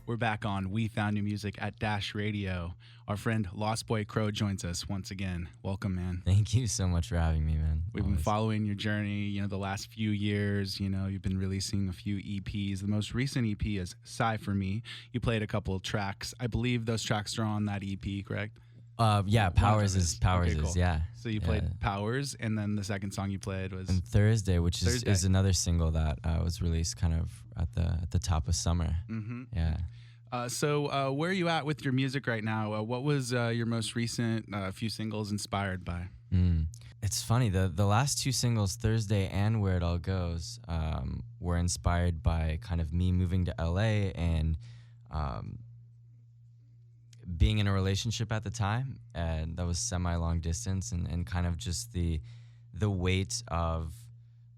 We're back on We Found New Music at Dash Radio. Our friend Lostboycrow joins us once again. Welcome, man. Thank you so much for having me, man. We've been following your journey, the last few years. You've been releasing a few EPs. The most recent EP is Sigh For Me. You played a couple of tracks. I believe those tracks are on that EP, correct? Yeah, Powers is, okay, cool. yeah. So you played Powers, and then the second song you played was and Thursday, which is another single that was released kind of at the top of summer. Mm-hmm. Yeah. So where are you at with your music right now? What was your most recent few singles inspired by? It's funny, the last two singles, Thursday and Where It All Goes, were inspired by kind of me moving to LA and being in a relationship at the time, and that was semi-long distance, and kind of just the weight of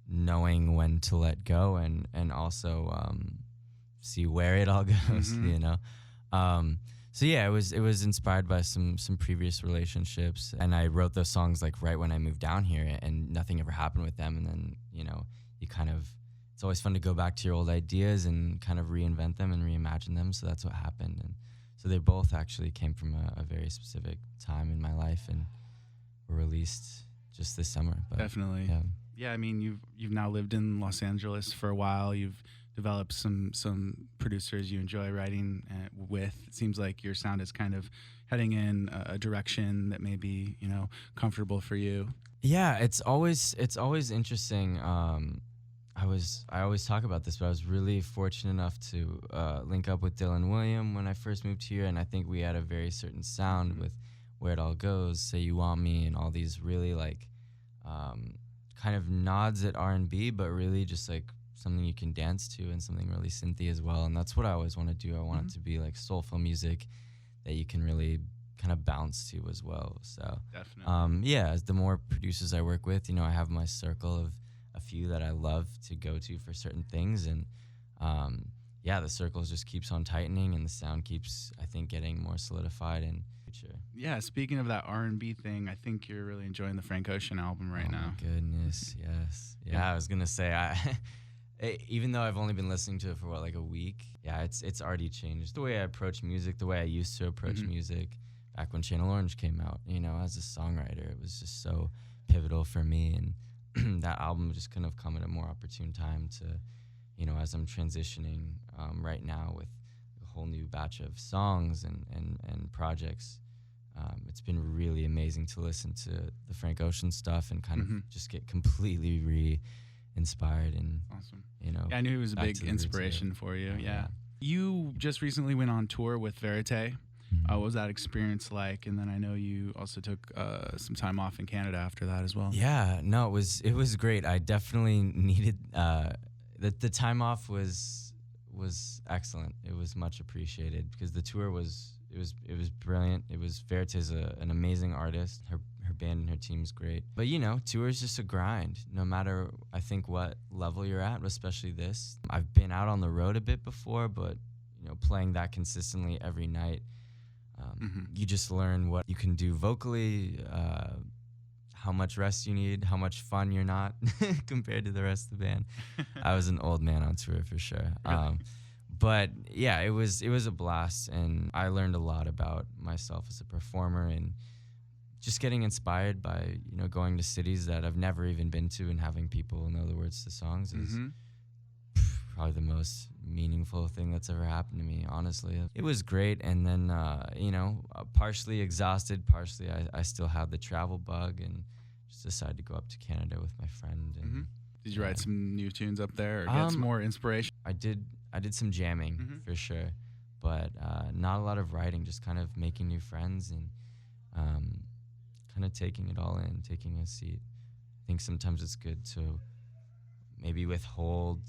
knowing when to let go and also see where it all goes, So yeah, it was inspired by some previous relationships, and I wrote those songs like right when I moved down here, and nothing ever happened with them, and then you kind of, it's always fun to go back to your old ideas and kind of reinvent them and reimagine them. So that's what happened, and so they both actually came from a very specific time in my life and were released just this summer. But, definitely. Yeah. I mean, you've now lived in Los Angeles for a while. You've developed some producers you enjoy writing with. It seems like your sound is kind of heading in a direction that may be comfortable for you. Yeah, it's always interesting. I always talk about this, but I was really fortunate enough to link up with Dylan William when I first moved here, and I think we had a very certain sound with Where It All Goes, Say You Want Me, and all these really like kind of nods at R&B, but really just like something you can dance to and something really synthy as well. And that's what I always want to do. I want it to be like soulful music that you can really kind of bounce to as well. So definitely. as the more producers I work with, I have my circle of a few that I love to go to for certain things, and the circle just keeps on tightening, and the sound keeps, I think, getting more solidified in the future. Yeah, speaking of that R&B thing, I think you're really enjoying the Frank Ocean album right now. Oh my goodness, yes. Yeah, I was gonna say, even though I've only been listening to it for like a week, it's already changed the way I approach music, the way I used to approach music back when Channel Orange came out. As a songwriter, it was just so pivotal for me, and that album just couldn't have come at a more opportune time to, as I'm transitioning right now with a whole new batch of songs and projects. It's been really amazing to listen to the Frank Ocean stuff and kind of just get completely re-inspired and awesome. Yeah, I knew he was a big inspiration for you. Yeah. You just recently went on tour with Verity. What was that experience like? And then I know you also took some time off in Canada after that as well. Yeah, no, it was great. I definitely needed the time off was excellent. It was much appreciated because the tour was brilliant. Verity's an amazing artist. Her band and her team's great. But tour is just a grind. No matter I think what level you're at, especially this. I've been out on the road a bit before, but playing that consistently every night. You just learn what you can do vocally, how much rest you need, how much fun you're not compared to the rest of the band. I was an old man on tour for sure. Really? But yeah, it was a blast, and I learned a lot about myself as a performer and just getting inspired by going to cities that I've never even been to and having people know the words to songs is probably the most meaningful thing that's ever happened to me, honestly. It was great, and then, partially exhausted, partially I still had the travel bug and just decided to go up to Canada with my friend. And, Did you write some new tunes up there or get some more inspiration? I did some jamming, for sure, but not a lot of writing, just kind of making new friends and kind of taking it all in, taking a seat. I think sometimes it's good to maybe withhold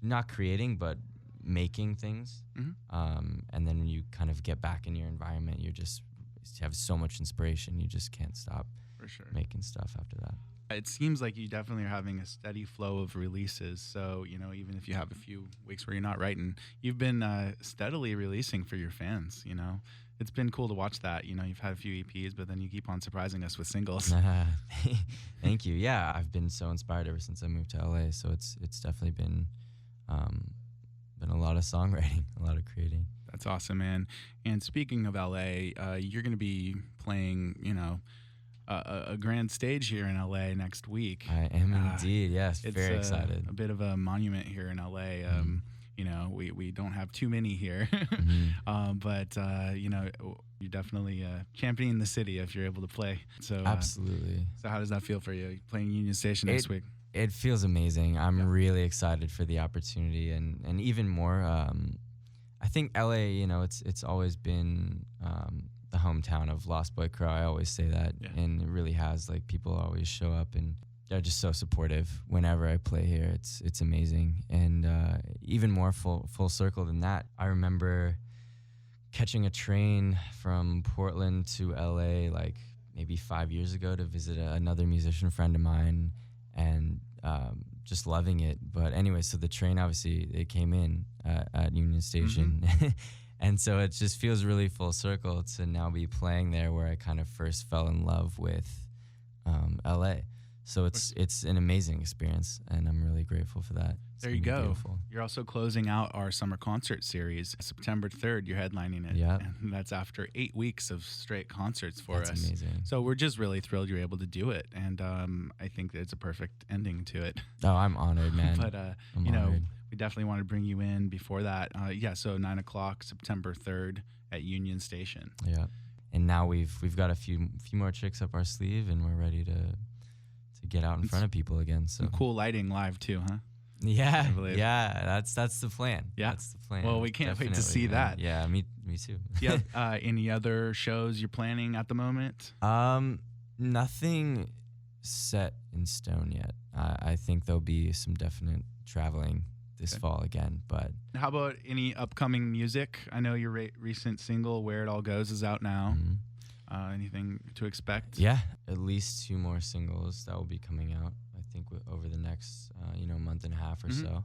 not creating, but making things. And then when you kind of get back in your environment, you have so much inspiration, you just can't stop making stuff after that. It seems like you definitely are having a steady flow of releases. So, even if you have a few weeks where you're not writing, you've been steadily releasing for your fans, It's been cool to watch that. You've had a few EPs, but then you keep on surprising us with singles. Thank you. Yeah, I've been so inspired ever since I moved to LA. So it's definitely been been a lot of songwriting, a lot of creating. That's awesome, man. And speaking of LA, you're going to be playing, a grand stage here in LA next week. I am indeed, yes, It's very excited. a bit of a monument here in LA. We don't have too many here, but you're definitely championing the city if you're able to play. So Absolutely. So how does that feel for you? Playing Union Station next week? It feels amazing. I'm really excited for the opportunity, and even more. I think LA, it's always been the hometown of Lostboycrow. I always say that, and it really has. Like, people always show up and they're just so supportive whenever I play here. It's amazing, and even more full circle than that. I remember catching a train from Portland to LA like maybe 5 years ago to visit another musician friend of mine, and just loving it. But anyway, so the train, obviously, it came in at Union Station. And so it just feels really full circle to now be playing there where I kind of first fell in love with LA. So it's an amazing experience, and I'm really grateful for that. There you go. Beautiful. You're also closing out our summer concert series. September 3rd, you're headlining it. Yeah. And that's after 8 weeks of straight concerts for us. That's amazing. So we're just really thrilled you're able to do it. And I think that it's a perfect ending to it. Oh, I'm honored, man. But, honored. We definitely want to bring you in before that. So 9 o'clock, September 3rd at Union Station. Yeah. And now we've got a few more tricks up our sleeve, and we're ready to get out in front of people again. So some cool lighting live too, huh? Yeah, that's the plan. Yeah, that's the plan. Well, we can't wait to see that. Yeah, me too. Yeah. Any other shows you're planning at the moment? Nothing set in stone yet. I think there'll be some definite traveling this fall again. But how about any upcoming music? I know your recent single "Where It All Goes" is out now. Anything to expect? Yeah, at least 2 more singles that will be coming out, I think, over the next month and a half or so.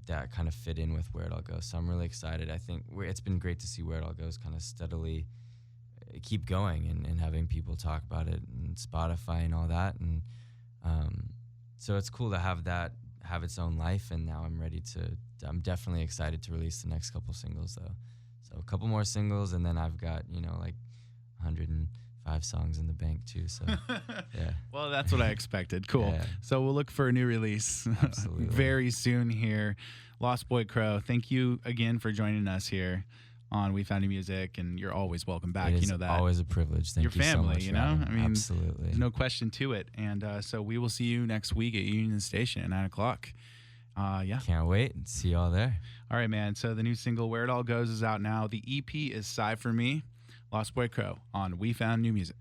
That kind of fit in with Where It All Goes. So I'm really excited. I think it's been great to see Where It All Goes kind of steadily keep going and having people talk about it and Spotify and all that. And so it's cool to have that have its own life. And now I'm definitely excited to release the next couple singles, though. So a couple more singles, and then I've got, like 105 songs in the bank too. So yeah. Well, that's what I expected. Cool. Yeah. So we'll look for a new release very soon here. Lostboycrow, thank you again for joining us here on We Found New Music, and you're always welcome back. It is that. Always a privilege. Thank you family, so much. I mean, absolutely. There's no question to it. And so we will see you next week at Union Station at 9 o'clock. Can't wait. See you all there. All right, man. So the new single "Where It All Goes" is out now. The EP is "Sigh for Me." Lostboycrow on We Found New Music.